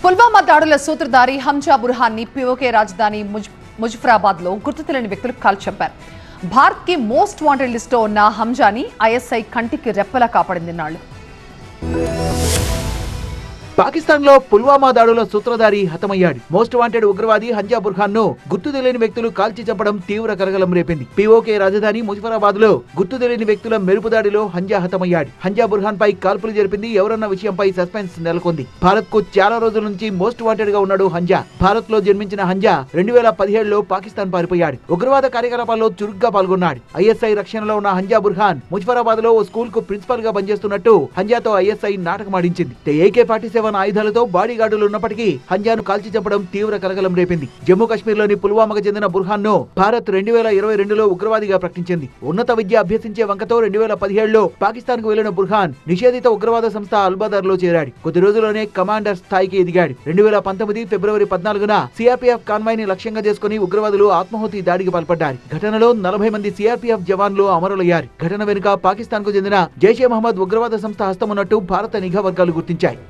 పుల్వామా దాడుల సూత్రధారి హంజా బుర్హాన్ని పిఓకే రాజధాని ముజఫరాబాద్ లో గుర్తు తెలియని వ్యక్తులు కాల్చంపారు. భారత్ కి మోస్ట్ వాంటెడ్ లిస్ట్ లో ఉన్న హంజాని ఐఎస్ఐ కంటికి రెప్పలా కాపాడింది నాళ్ళు. పాకిస్తాన్ లో పుల్వామా దాడుల సూత్రధారి హతమయ్యాడు. మోస్ట్ వాంటెడ్ ఉగ్రవాది హంజా బుర్హాన్ ను గుర్తు తెలియని వ్యక్తులు కాల్చి చంపడం తీవ్ర కలకలం రేపింది. పిఓకే రాజధాని ముజఫరాబాద్ లో గుర్తు తెలియని వ్యక్తుల మెరుపు దాడిలో హంజా హతమయ్యాడు. హంజా బుర్హాన్ పై కాల్పులు జరిపింది ఎవరన్న విషయంపై సస్పెన్స్ నెలకొంది. భారత్ కు చాలా రోజుల నుంచి మోస్ట్ వాంటెడ్ గా ఉన్నాడు హంజా. భారత్ లో జన్మించిన హంజా 2017లో పాకిస్తాన్ పారిపోయాడు. ఉగ్రవాద కార్యకలాపాల్లో చురుగ్గా పాల్గొన్నాడు. ఐఎస్ఐ రక్షణలో ఉన్న హంజా బుర్హాన్ ముజఫరాబాద్ లో ఓ స్కూల్ కు ప్రిన్సిపల్ గా పనిచేస్తున్నట్టు హంజాతో ఐఎస్ఐ నాటకమాడించింది. AK-47 ఆయుధాలతో బాడీ గార్డులు ఉన్నప్పటికీ హంజాను కాల్చి చంపడం తీవ్ర కలకలం రేపింది. జమ్మూ కాశ్మీర్ లోని పుల్వామాకు చెందిన బుర్హాన్ ను భారత్ 2022లో ఉగ్రవాదిగా ప్రకటించింది. ఉన్నత విద్య అభ్యసించే వంకతో 2017లో పాకిస్తాన్ కు వెళ్లిన బుర్హాన్ నిషేధిత ఉగ్రవాద సంస్థ అల్బదర్ లో చేరాడు. కొద్ది రోజుల్లోనే కమాండర్ స్థాయికి ఎదిగాడు. 2019 ఫిబ్రవరి 14న సిఆర్పీఎఫ్ కాన్వాయ్ ని లక్ష్యంగా చేసుకుని ఉగ్రవాదులు ఆత్మాహుతి దాడికి పాల్పడ్డారు. ఘటనలో 40 మంది సిఆర్పీఎఫ్ జవాన్లు అమరులయ్యారు. ఘటన వెనుక పాకిస్తాన్ కు చెందిన జైషే మహమ్మద్ ఉగ్రవాద సంస్థ హస్తమున్నట్టు భారత నిఘా వర్గాలు గుర్తించాయి.